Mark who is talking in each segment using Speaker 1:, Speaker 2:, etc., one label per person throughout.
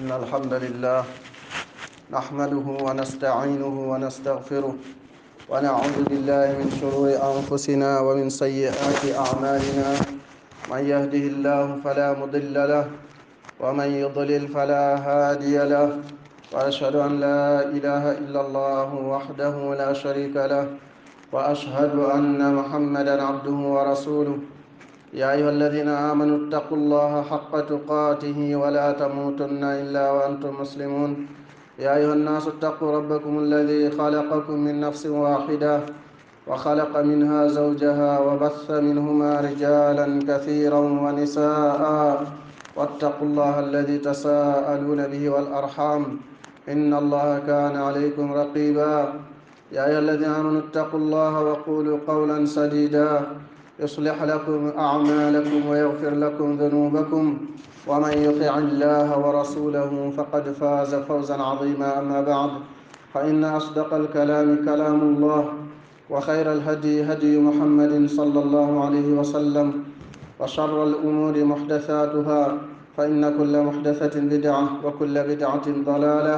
Speaker 1: إن الحمد لله نحمده ونستعينه ونستغفره ونعوذ بالله من شرور أنفسنا ومن سيئات أعمالنا. من يهده الله فلا مضل له ومن يضلل فلا هادي له، وأشهد أن لا إله إلا الله وحده لا شريك له، وأشهد أن محمدا عبده ورسوله. يا أيها الذين آمنوا اتقوا الله حق تقاته ولا تموتن إلا وأنتم مسلمون. يا أيها الناس اتقوا ربكم الذي خلقكم من نفس واحدة وخلق منها زوجها وبث منهما رجالا كثيرا ونساء، واتقوا الله الذي تساءلون به والأرحام إن الله كان عليكم رقيبا. يا أيها الذين آمنوا اتقوا الله وقولوا قولا سديدا يصلح لكم أعمالكم ويغفر لكم ذنوبكم، ومن يطع الله ورسوله فقد فاز فوزا عظيما. أما بعد، فإن أصدق الكلام كلام الله، وخير الهدي هدي محمد صلى الله عليه وسلم، وشر الأمور محدثاتها، فإن كل محدثة بدعة وكل بدعة ضلالة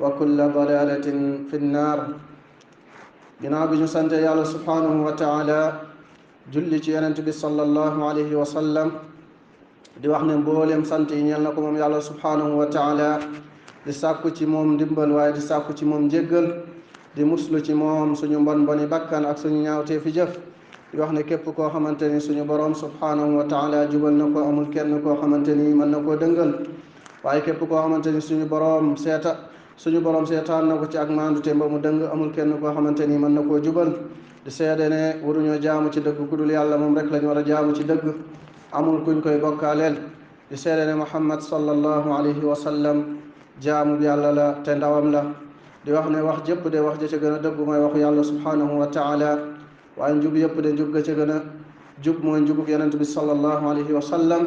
Speaker 1: وكل ضلالة في النار. جناب سنت يا الله سبحانه وتعالى julli ci yonent bi sallallahu alayhi wa sallam, di wax ne mboolem sant yi ñeel na ko moom yàlla subhanahu wa taala, di sàkku ci moom ndimbal waaye di sàkku ci moom njéggal, di muslu ci moom suñu mbon mboni bakkan ak suñu ñaawtee fi jëf. di wax ne képp koo xamante ni suñu borom subhanahu wa taala jubal na ko, amul kenn koo xamante ni mën na koo dëngal. waaye képp koo xamante ni suñu borom seetaan na ko ci ak maandute mba mu dëng, amul kenn koo xamante ni mën na koo jubal. di seede ne waruñoo jaamu ci dëgg ku dul yàlla, moom rek lañu war a jaamu ci dëgg, amul kuñ koy bokkaaleel. di seede ne Muhammad sallallahu alayhi wa sallam jaamu bi yàlla la te ndawam la. di wax ne wax jëpp de wax ja ca gën a dëgg mooy waxu yàlla subhanahu wa taala, waaye njub yëpp de njub ga ca gën a jub mooy njubug yonent bi sallallahu alayhi wa sallam.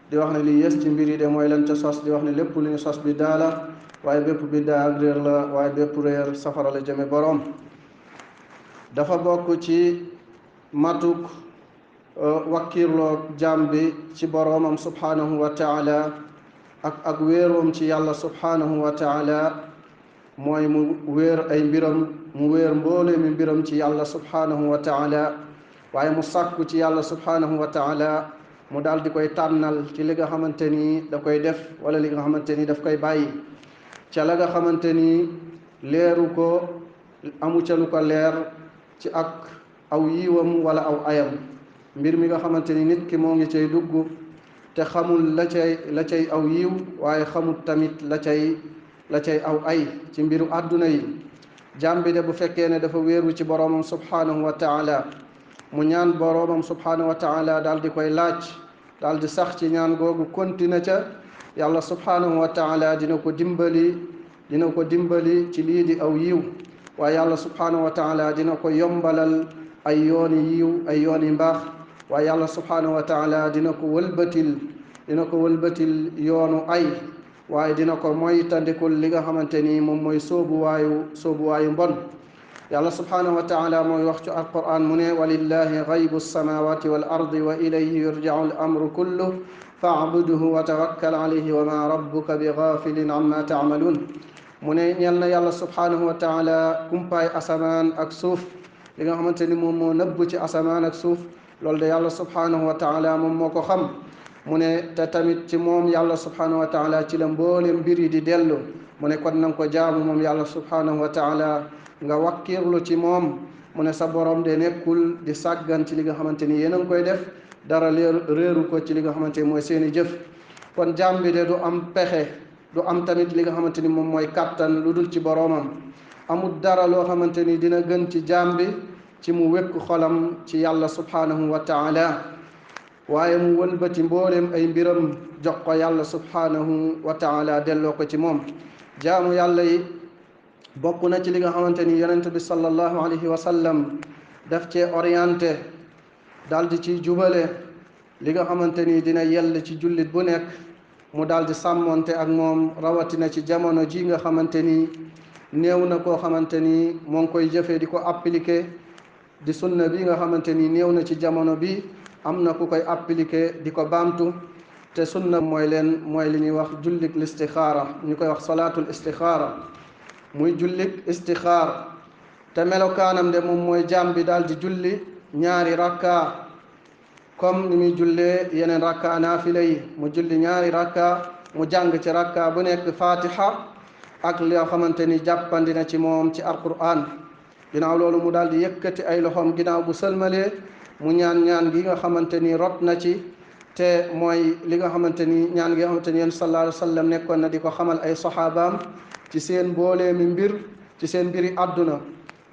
Speaker 1: di wax ne li yées ci mbir yi de mooy lan ca sos. di wax ne lépp lu ñu sos bi daa la, waaye bépp biddaa ak réer la, waaye bépp réer safara la jëme boroom. dafa bokk ci matuk wakkirloo jaam bi ci boroomam subhanahu wa taala ak wéeroom ci yàlla subhanahu wa taala mooy mu wéer ay mbiram, mu wéer mboole mi mbiram ci yàlla subhanahu wa taala, waaye mu sàkku ci yàlla subhanahu wa taala mu daal di koy tànnal ci li nga xamante ni da koy def wala li nga xamante ni daf koy bàyyi. ca la nga xamante ni leeru ko, amu ca lu ko leer ci ak aw yiwam wala aw ayam. mbir mi nga xamante ni nit ki moo ngi cay dugg te xamul la cay aw yiw, waaye xamul tamit la cay aw ay ci mbiru àdduna yi. jaam bi de bu fekkee ne dafa wéeru ci boroomam subhanahu wa taala, mu ñaan boroomam subhanahu wa taala daal di koy laaj, daal di sax ci ñaan googu, continue ca, yàlla subhanahu wa taala dina ko dimbali ci lii di aw yiw. waaye yàlla subhanahu wa taala dina ko yombalal ay yooni yiw, ay yooni mbaax. waaye yàlla subhanahu wa taala dina ko wëlbatil yoonu ay, waaye dina ko moytandikul li nga xamante ni moom mooy soobuwaayu mbon. yàlla subhanahu wa taala mooy wax ci alquran mu ne walillahi gaybu samawati wal ardi wa ilayhi yurja'u al amru kullu fa'budhu wa tawakkal alayhi wa ma rabbuka bi ghafilin amma ta'malun. mu ne ñeel na yàlla subhanahu wa taala kumpaay asamaan ak suuf, li nga xamante ni moom moo nëbb ci asamaan ak suuf, loolu de yàlla subhanahu wa taala moom moo ko xam. mu ne te tamit ci moom yàlla subhanahu wa taala ci la mboolem mbir yi di dellu. mu ne kon nanga ko jaamu moom yàlla subhanahu wa taala, nga wakkirlu ci moom. mu ne sa borom de nekkul di sàggan ci li nga xamante ni yéen a ngi koy def, dara réeru ko ci li nga xamante ni mooy seeni jëf. kon jaam bi de du am pexe, du am tamit li nga xamante ni moom mooy kàttan lu dul ci boroomam. amul dara loo xamante ni dina gën ci jaam bi ci mu wekk xolam ci yàlla subhanahu wa taala, waaye mu wëlbati mboolem ay mbiram jox ko yàlla subhanahu wa taala, delloo ko ci moom. jaamu yàlla yi bokk na ci li nga xamante ni yonent bi sallallahu alayhi wa sallam daf cee orienté, daal di ci jubale li nga xamante ni dina yell ci jullit bu nekk mu daal di sàmmonte ak moom, rawatina ci jamono ji nga xamante ni néew na koo xamante ni moo ngi koy jëfee di ko appliquer. di sunna bi nga xamante ni néew na ci jamono bi am na ku koy appliquer di ko baamtu. te sunna mooy li ñuy wax jullik listixaara ñu koy wax salaatul istixaara muy jullik istixaar te melokaanam de moom mooy jaam bi daal di julli ñaari rakka comme ni muy jullee yeneen rakka naafila yi mu julli ñaari rakka mu jàng ci rakka bu nekk fatiha ak loo xamante ni jàppandi na ci moom ci alquran ginnaaw loolu mu daal di yëkkati ay loxoom ginnaaw bu sëlmalee mu ñaan gi nga xamante ni rot na ci te mooy li nga xamante ni ñaan gi nga xamante ni yéen sallallahu alayhi wa sallam nekkoon na di ko xamal ay saxaabaam ci seen mboolee mi mbir ci seen mbiri àdduna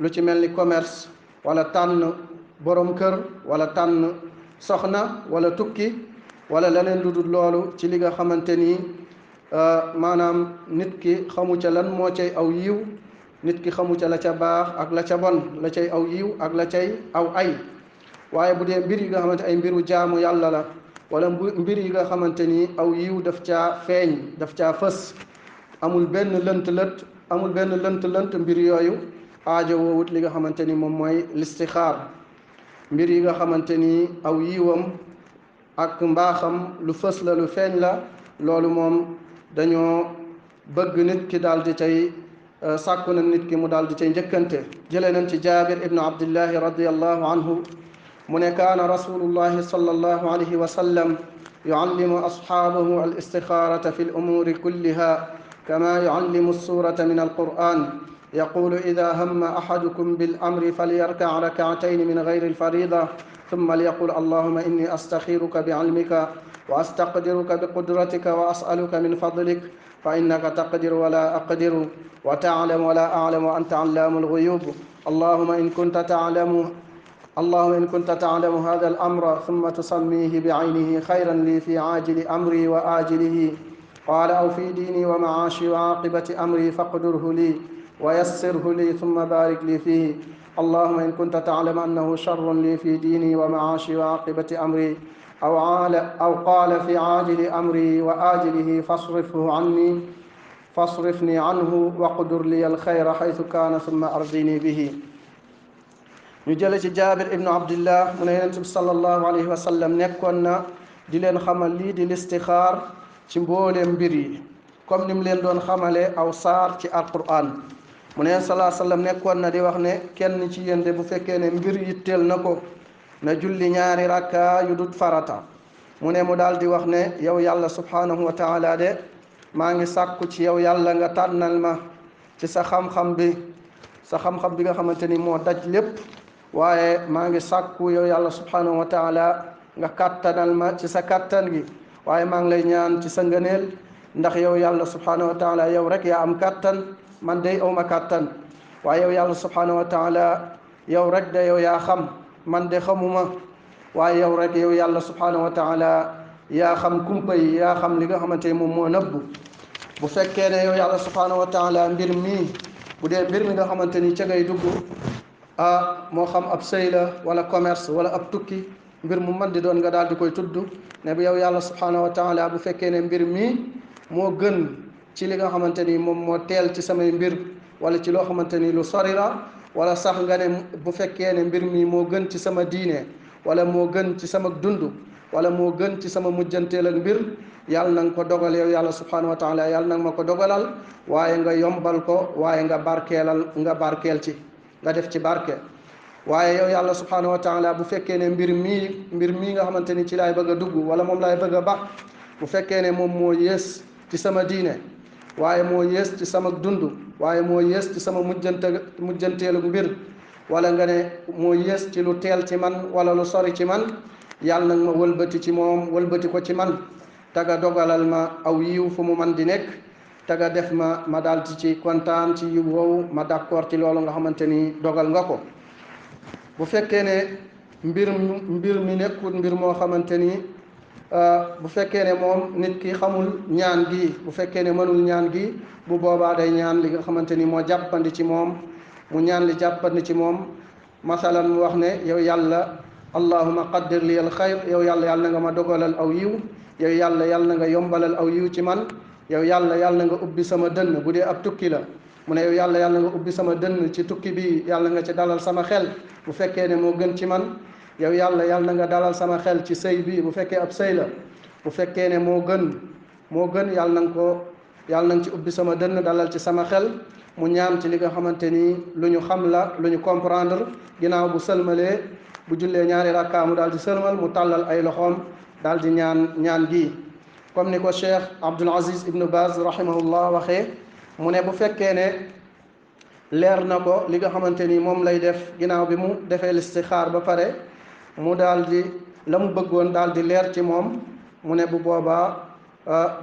Speaker 1: lu ci mel ni commerce wala tànn borom kër wala tànn soxna wala tukki wala leneen lu dul loolu ci li nga xamante ni maanaam nit ki xamu ca lan moo cay aw yiw nit ki xamu ca la ca baax ak la ca bon la cay aw yiw ak la cay aw ay waaye bu dee mbir yi nga xamante ay mbiru jaamu yàlla la wala mbir yi nga xamante ni aw yiw daf caa feeñ daf caa fës amul benn lënt mbir yooyu aajo woowut li nga xamante ni moom mooy listixaar mbir yi nga xamante ni aw yiwam ak mbaaxam lu fës la lu feeñ la loolu moom dañoo bëgg nit ki daal di cay sàkku na nit ki mu daal di cay njëkkante jëlee nañ ci jaabir ibnu abdillahi radiallahu anhu mu ne kaana rasulullahi sallallahu alayhi wa sallam yuallimu ashaabahu al istixaarata fi l umuuri kulliha kama yuallimu surata min alquran يقول إذا هم أحدكم بالأمر فليركع ركعتين من غير الفريضة ثم ليقول اللهم إني أستخيرك بعلمك وأستقدرك بقدرتك وأسألك من فضلك فإنك تقدر ولا أقدر وتعلم ولا أعلم وأنت علام الغيوب اللهم إن كنت تعلم هذا الأمر ثم تسميه بعينه خيرا لي في عاجل أمري وآجله قال أو في ديني ومعاشي وعاقبة أمري فاقدره لي ويسره لي ثم بارك لي فيه اللهم إن كنت تعلم أنه شر لي في ديني ومعاشي وعاقبة أمري أو قال في عاجل أمري وآجله فاصرفني عنه واقدر لي الخير حيث كان ثم أرضني به ñu jële ci jaabir ibnu abdillah mu ne yonent bi sallallahu alayhi wa sallam nekkoon na di leen xamal lii di listixaar ci mbooleem mbir yi comme ni mu leen doon xamale aw saar ci alquran mu ne salaa sallam nekkoon na di wax ne kenn ci yéen de bu fekkee ne mbir yitteel na ko na julli ñaari rakka yu dut farata mu ne mu daal di wax ne yow yàlla subhanahu wa taala de maa ngi sàkku ci yow yàlla nga tànnal ma ci sa xam-xam bi nga xamante ni moo daj lépp waaye maa ngi sàkku yow yàlla subhanahu wa taala nga kàttanal ma ci sa kàttan gi waaye maa ngi lay ñaan ci sa ngëneel ndax yow yàlla subhanahu wa taala yow rek yaa am kàttan man day awma kàttan waaye yow yàlla subhanahu wa taala yow rek de yow yaa xam man de xamuma waaye yow rek yow yàlla subhanahu wa taala yaa xam kumpa yi yaa xam li nga xamante ni moom moo nëbbu bu fekkee ne yow yàlla subhanahu wa taala mbir mi bu dee mbir mi nga xamante ni ca ngay dugg moo xam ab sëy la wala commerce wala ab tukki mbir mu man di doon nga daal di koy tudd ne bu yow yàlla subhanahu wa taala bu fekkee ne mbir mi moo gën ci li nga xamante ni moom moo teel ci samay mbir wala ci loo xamante ni lu sori la wala sax nga ne bu fekkee ne mbir mi moo gën ci sama diine wala moo gën ci sama dund wala moo gën ci sama mujjanteel ak mbir yàlla na nga ko dogal yow yàlla subhanahu wa taala yàlla na nga ma ko dogalal waaye nga yombal ko waaye nga barkeel ci nga def ci barke waaye yow yàlla subhanahu wa taala bu fekkee ne mbir mii nga xamante ni ci laay bëgg a dugg wala moom laay bëgg a bax bu fekkee ne moom moo yées ci sama diine waaye moo yées ci sama dund waaye moo yées ci sama mujjanteelu mbir wala nga ne moo yées ci lu teel ci man wala lu sori ci man yàlla nag ma wëlbati ci moom wëlbati ko ci man taga dogalal ma aw yiw fu mu man di nekk taga def ma daal ci kontaan ci yiw woowu ma d'accord ci loolu nga xamante ni dogal nga ko bu fekkee ne mbir mi nekkul mbir moo xamante ni bu fekkee ne moom nit ki xamul ñaan gi bu fekkee ne mënul ñaan gi bu boobaa day ñaan li nga xamante ni moo jàppandi ci moom mu ñaan li jàppandi ci moom masalan mu wax ne yow yàlla allahuma qaddir li al xayr yow yàlla na nga ma dogalal aw yiw yow yàlla na nga yombalal aw yiw ci man yow yàlla na nga ubbi sama dënn bu dee ab tukki la mu ne yow yàlla na nga ubbi sama dënn ci tukki bi yàlla nga ci dalal sama xel bu fekkee ne moo gën ci man yow yàlla na nga dalal sama xel ci sëy bi bu fekkee ab sëy la bu fekkee ne moo gën yàlla na nga ci ubbi sama dënn dalal ci sama xel mu ñaan ci li nga xamante ni lu ñu xam la lu ñu comprendre ginnaaw bu sëlmalee bu jullee ñaari rakkaa mu daal di sëlmal mu tàllal ay loxoom daal di ñaan gi comme ni ko Cheikh Abdul Aziz Ibn Baz rahimahullah waxee mu ne bu fekkee ne leer na ko li nga xamante ni moom lay def ginnaaw bi mu defee listixaar ba pare mu daal di la mu bëggoon daal di leer ci moom mu ne bu boobaa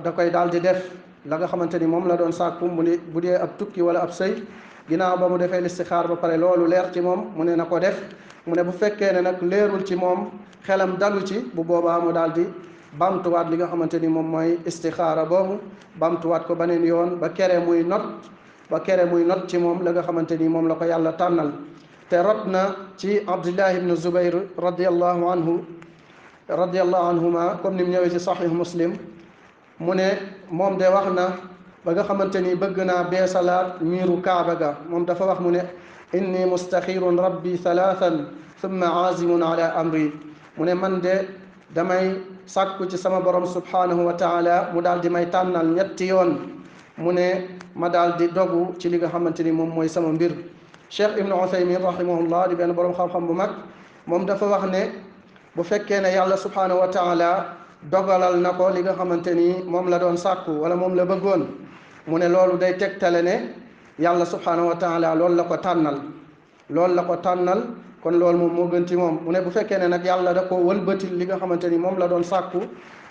Speaker 1: da koy daal di def la nga xamante ni moom la doon sàkku mu ne bu dee ab tukki wala ab sëy ginnaaw ba mu defee listixaar ba pare loolu leer ci moom mu ne na ko def mu ne bu fekkee ne nag leerul ci moom xelam dalu ci bu boobaa mu daal di bamtuwaat li nga xamante ni moom mooy istixaara boobu bamtuwaat ko beneen yoon ba kere muy not ci moom la nga xamante ni moom la ko yàlla tànnal te rot na ci Abdullah ibn Zubayr radiallahu anhuma comme ni mu ñëwee ci Sahih Muslim mu ne moom de wax na ba nga xamante ni bëgg naa beesalaat miiru kaaba ga moom dafa wax mu ne inni mustaxirun rabbi thalathan thumma azimun ala amri mu ne man de damay sàkku ci sama borom subhanahu wa taala mu daal di may tànnal ñetti yoon mu ne ma daal di dogu ci li nga xamante ni moom mooy sama mbir Cheikh Ibn Uthaymin rahimahullah di benn borom xam-xam bu mag moom dafa wax ne bu fekkee ne yàlla subhanahu wa taala dogalal na ko li nga xamante ni moom la doon sàkku wala moom la bëggoon mu ne loolu day tegtale ne yàlla subhanahu wa taala loolu la ko tànnal kon loolu moom moo gën ci moom mu ne bu fekkee ne nag yàlla da ko wëlbatil li nga xamante ni moom la doon sàkku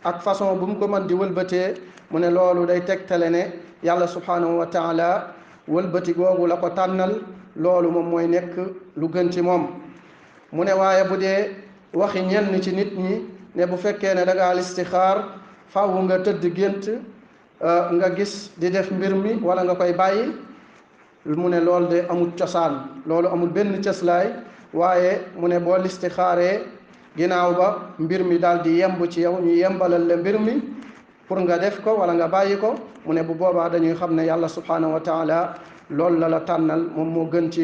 Speaker 1: ak façon bu mu ko mën di wëlbatee mu ne loolu day tegtale ne yàlla subhanahu wa taala wëlbati googu la ko tànnal loolu moom mooy nekk lu gën ci moom mu ne waaye bu dee waxi ñenn ci nit ñi ne bu fekkee ne da ngaa listixaar faaw nga tëdd gént nga gis di def mbir mi wala nga koy bàyyi mu ne loolu de amul cosaan loolu amul benn cëslaay waaye mu ne boo listixaaree ginnaaw ba mbir mi daal di yemb ci yow ñu yembalal la mbir mi pour nga def ko wala nga bàyyi ko mu ne bu boobaa dañuy xam ne yàlla subhanahu wa taala loolu la tànnal moom moo gën ci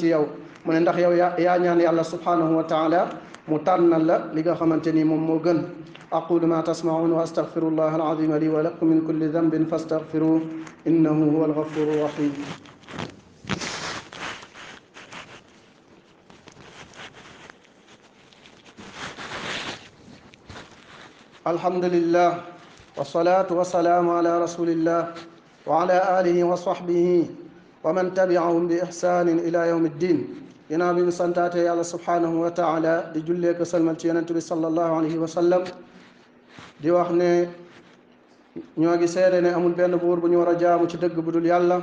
Speaker 1: yow mu ne ndax yow yaa ñaan yàlla subhanahu wa taala mu tànnal la li nga xamante ni moom moo gën aqulu ma tasmaun wa astaghfirullah alazim li wa lakum min kulli dhanbin fastaghfiruh innahu huwa alghafuru rahim alhamdulillah wassalatu wassalamu ala rasulillah wa ala alihi wa sahbihi wa man tabi'ahum bi ihsanin ila yawmi ddin ginnaaw bi ñu santaate yàlla subhanahu wa taala di jullee ko salmal ci yonent bi sallallahu alayhi wa sallam di wax ne ñoo ngi seede ne amul benn buur bu ñu war a jaamu ci dëgg bu dul yàlla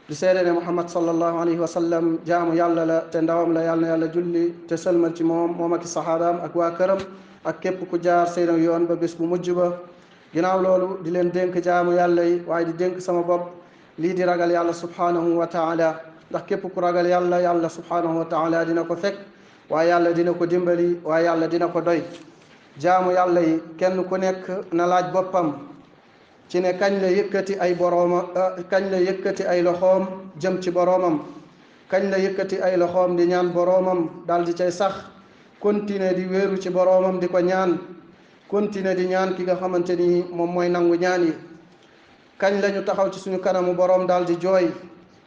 Speaker 1: di seede ne Muhammad sallallahu alayhi wa sallam jaamu yàlla la te ndawam la yàlla na yàlla julli te salmal ci moom ak saxaabaam ak waa këram ak képp ku jaar seen yoon ba bés bu mujj ba ginnaaw loolu di leen dénk jaamu yàlla yi waaye di dénk sama bopp lii di ragal yàlla subhanahu wa taala ndax képp ku ragal yàlla subhanahu wa taala dina ko fekk waaye yàlla dina ko dimbali waaye yàlla dina ko doy jaamu yàlla yi kenn ku nekk na laaj boppam ci ne kañ la yëkkati ay loxoom jëm ci boroomam kañ la yëkkati ay loxoom di ñaan boroomam daal di cay sax continuer di wéeru ci boroomam di ko ñaan continuer di ñaan ki nga xamante ni moom mooy nangu ñaan yi kañ lañu taxaw ci suñu kanamu boroom daal di jooy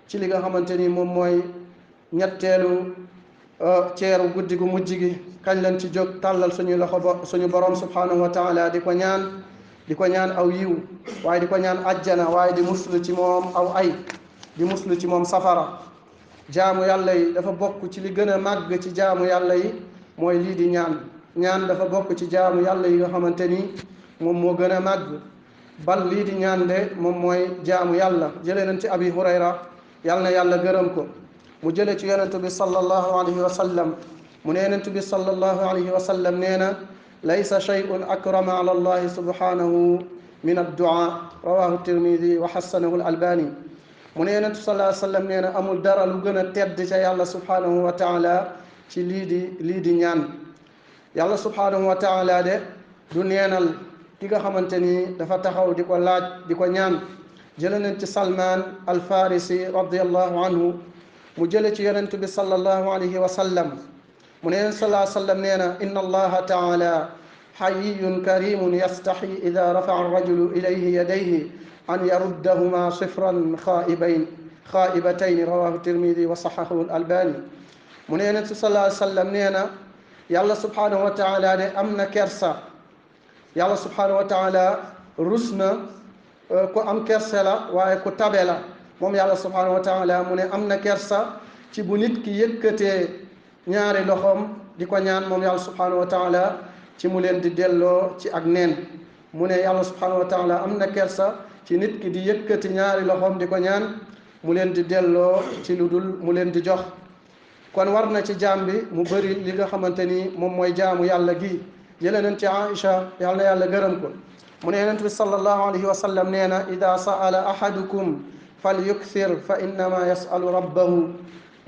Speaker 1: ci li nga xamante ni moom mooy ñetteelu ceeru guddi gu mujj gi kañ lañ ci jóg tàllal suñu loxo suñu boroom subhanahu wa taala di ko ñaan aw yiw waaye di ko ñaan ajjana waaye di muslu ci moom aw ay di muslu ci moom safara jaamu yàlla yi dafa bokk ci li gën a màgg ci jaamu yàlla yi mooy lii di ñaan dafa bokk ci jaamu yàlla yi nga xamante ni moom moo gën a màgg bal lii di ñaan de moom mooy jaamu yàlla jëlee nañ ci abi hurayra yàlla na yàlla gërëm ko mu jële ci yonent bi sallallahu alayhi wa sallam mu ne yonent bi sallallahu alayhi wa sallam nee na laysa shay'un akrama ala allahi subhanahu min addua rawahu tirmidi wa hassanahu al albani mu ne yonent bi sallallahu alayhi wa sallam nee na amul dara lu gën a tedd ca yàlla subhanahu wa taala ci lii di ñaan yàlla subhanahu wa taala de du neenal ki nga xamante ni dafa taxaw di ko laaj di ko ñaan jële nañ ci salman alfarisi radiallahu anhu mu jële ci yonent bi sallallahu alayhi wa sallam mu ne yonent sallallahu alayhi wa sallam nee na inna allaha taala حيي كريم يستحي إذا رفع الرجل إليه يديه أن يردهما صفرا خائبتين رواه الترمذي وصححه الألباني. mu ne Yonent sallallahu alayhi wa sallam nee na yàlla subhanahu wa taala de am na kersa. yàlla subhanahu wa taala rus na ku am kersa la waaye ku tabe la moom yàlla subhanahu wa taala mu ne am na kersa ci bu nit ki yëkkatee ñaari loxoom di ko ñaan moom yàlla subhanahu wa taala ci mu leen di delloo ci ak neen. mu ne yàlla subhanahu wa taala am na kersa ci nit ki di yëkkati ñaari loxoom di ko ñaan mu leen di delloo ci lu dul mu leen di jox. kon war na ci jaam bi mu bëri li nga xamante ni moom mooy jaamu yàlla gi. jëlee nañ ci Aïcha yàlla na yàlla gërëm ko mu ne Yonent bi sallallahu alayhi wa sallam nee na ida saala ahadukum fal yukthir fa innama yasalu rabbahu.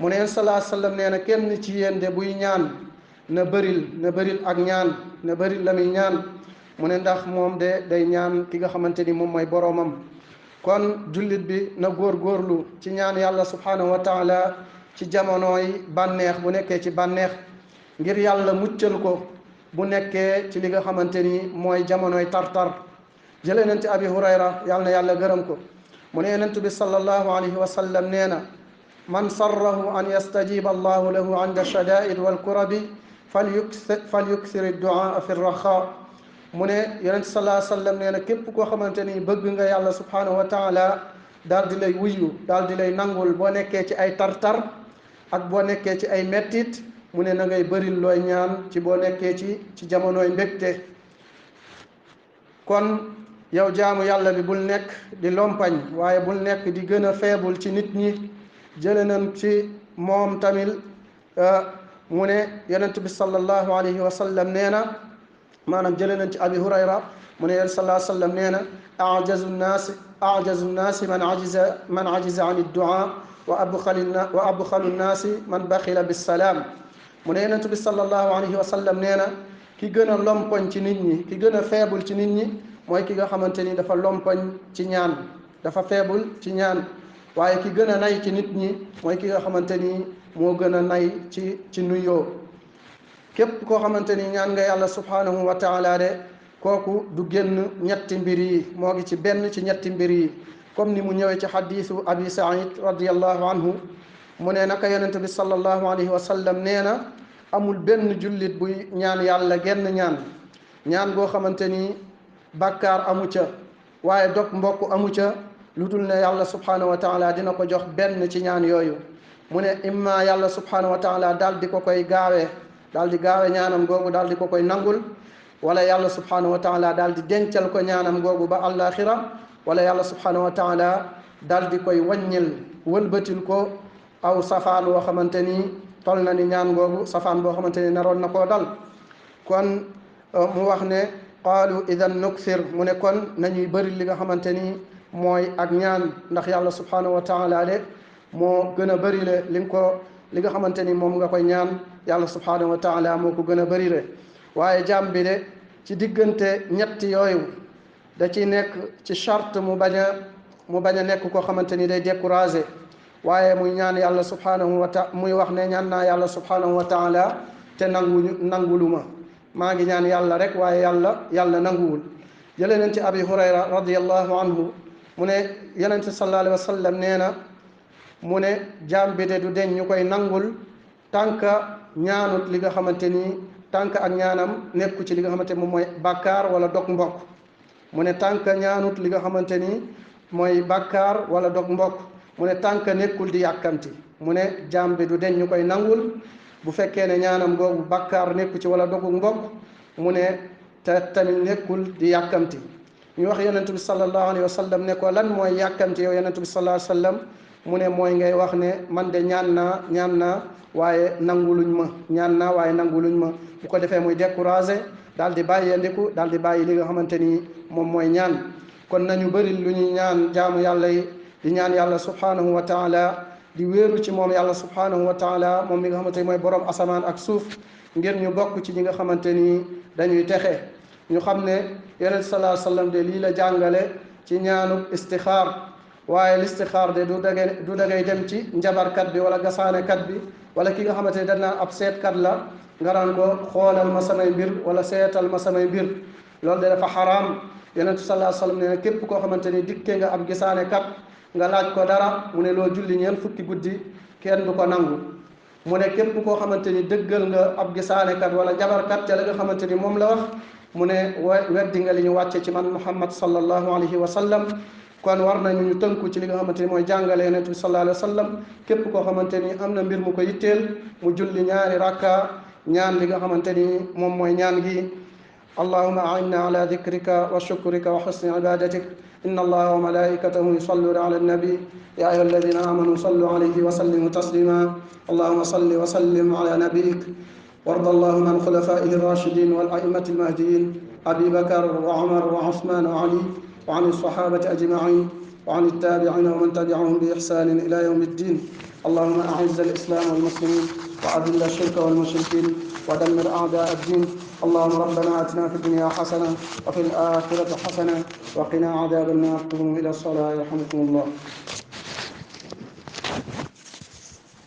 Speaker 1: mu ne sallallahu alayhi wa sallam nee na kenn ci yéen de buy ñaan na bëril ak ñaan na bëril la muy ñaan mu ne ndax moom de day ñaan ki nga xamante ni moom mooy boroomam. kon jullit bi na góorgóorlu ci ñaan yàlla subhanahu wa taala ci jamonooy bànneex bu nekkee ci bànneex ngir yàlla muccal ko bu nekkee ci li nga xamante ni mooy jamonoy tartar. jëlee nañ ci Abi Hurayra yàlla na yàlla gërëm ko mu ne Yonent bi sallallahu alayhi wa sallam nee na man sarrahu an yastajiba allahu lahu inda shadaid wal kurabi falyukthir ad-du'a fi ar-raxa. mu ne Yonent sallallahu alayhi wa sallam nee na képp koo xamante ni bëgg nga yàlla subhanahu wa taala daal di lay wuyu daal di lay nangul boo nekkee ci ay tartar ak boo nekkee ci ay mettit mu ne na ngay bëril looy ñaan ci boo nekkee ci jamonooy mbégte. kon yow jaamu yàlla bi bul nekk di lompañ waaye bul nekk di gën a feebul ci nit ñi. jële nañ ci moom tamit mu ne Yonent bi sallallahu alayhi wa sallam nee na maanaam jële nañ ci Abi Hurayra mu ne sallallahu alayhi wa sallam nee na ajazu nnaasi man ajiza an ad-du'a wa abxalu nnaasi man baxila bis-salaam. mu ne Yonent bi sallallahu alayhi wa sallam nee na ki gën a lompoñ ci nit ñi ki gën a feebul ci nit ñi mooy ki nga xamante ni dafa lompoñ ci ñaan dafa feebul ci ñaan waaye ki gën a nay ci nit ñi mooy ki nga xamante ni moo gën a nay ci nuyoo. képp koo xamante ni ñaan nga yàlla subhanahu wa taala de kooku du génn ñetti mbir yi moo ngi ci benn ci ñetti mbir yi comme ni mu ñëwee ci xadiisu Abi Saïd radiyallahu anhu mu ne naka Yonent bi sallallahu alayhi wa sallam nee na amul benn jullit buy ñaan yàlla genn ñaan goo xamante ni bàkkaar amu ca waaye dog mbokk amu ca lu dul ne yàlla subhanahu wa taala dina ko jox benn ci ñaan yooyu. mu ne imma yàlla subhanahu wa taala daal di ko koy gaawee ñaanam googu daal di ko koy nangul wala yàlla subhanahu wa taala daal di dencal ko ñaanam googu ba àllaaxira wala yàlla subhanahu wa taala daal di koy wàññil wëlbatil ko aw safaan woo xamante ni tol na ni ñaan googu safaan boo xamante ni naroon na koo dal. kon mu wax ne qaalu idan nukthir mu ne kon nañuy bëri li nga xamante ni mooy ak ñaan ndax yàlla subhanahu wa taala de moo gën a bëri le li nga xamante ni moom nga koy ñaan yàlla subhanahu wa taala moo ko gën a bëri le waaye jaam bi de ci diggante ñetti yooyu da ci nekk ci charte mu bañ a nekk koo xamante ni day découragé waaye muy ñaan yàlla subhanahu wa taala muy wax ne ñaan naa yàlla subhanahu wa taala te nanguluma maa ngi ñaan yàlla rek waaye yàlla nanguwul. jëlee nañ ci Abi Hurayra radiyallahu anhu mu ne Yonent sallallahu alayhi wa sallam nee na mu ne jaam bi de du deñ ñu koy nangul tànk ñaanut li nga xamante ni tànk ak ñaanam nekku ci li nga xamante ni moom mooy bàkkaar wala dog mbokk. mu ne tànk ñaanut li nga xamante ni mooy bàkkaar wala dog mbokk mu ne tànk nekkul di yàkkamti mu ne jaam bi du deñ ñu koy nangul bu fekkee ne ñaanam googu bàkkaar nekku ci wala dogu mbokk mu ne te tamit nekkul di yàkkamti. ñu wax Yonent bi sallallahu alayhi wa sallam ne ko lan mooy yàkkamti yow Yonent bi sallallahu alayhi wa sallam mu ne mooy ngay wax ne man de ñaan naa waaye nanguluñ ma bu ko defee muy découragé daal di bàyyandiku daal di bàyyi li nga xamante ni moom mooy ñaan. kon nañu bëri lu ñuy ñaan jaamu yàlla yi di ñaan yàlla subhanahu wa taala di wéeru ci moom yàlla subhanahu wa taala moom mi nga xamante ni mooy borom asamaan ak suuf ngir ñu bokk ci ñi nga xamante ni dañuy texe. ñu xam ne Yonent sallallahu alayhi wa sallam de lii la jàngale ci ñaanu istixaar waaye listixaar de du dangay dem ci njabarkat bi wala gasaanekat bi wala ki nga xamante ne danaa ab seetkat la nga naan ko xoolal ma samay mbir wala seetal ma samay mbir loolu de dafa xaraam. yonent sallallahu alayhi wa sallam ne képp koo xamante ni dikkee nga ab gisaanekat nga laaj ko dara mu ne loo julli ñeent fukki guddi kenn du ko nangu. mu ne képp koo xamante ni dëggal nga ab gisaanekat wala njabarkat ca la nga xamante ni moom la wax mu ne weddi nga li ñu wàcce ci man Muhammad sallallahu alayhi wa sallam. kon war nañu ñu tënku ci li nga xamante ni mooy jàngale yonent bi sallallahu alayhi wa sallam képp koo xamante ni am na mbir mu ko yitteel mu julli ñaari rakka ñaan li nga xamante ni moom mooy ñaan gi. اللهم أعنا على ذكرك وشكرك وحسن عبادتك إن الله وملائكته يصلون على النبي يا أيها الذين آمنوا صلوا عليه وسلموا تسليما اللهم صل وسلم على نبيك وارض اللهم عن خلفائه الراشدين والأئمة المهديين أبي بكر وعمر وعثمان وعلي وعن الصحابة أجمعين وعن التابعين ومن تبعهم بإحسان إلى يوم الدين اللهم أعز الإسلام والمسلمين وأذل الشرك والمشركين ودمر أعداء الدين اللهم ربنا آتنا في الدنيا حسنة وفي الآخرة حسنة وقنا عذاب النار. قوموا إلى الصلاة يرحمكم الله.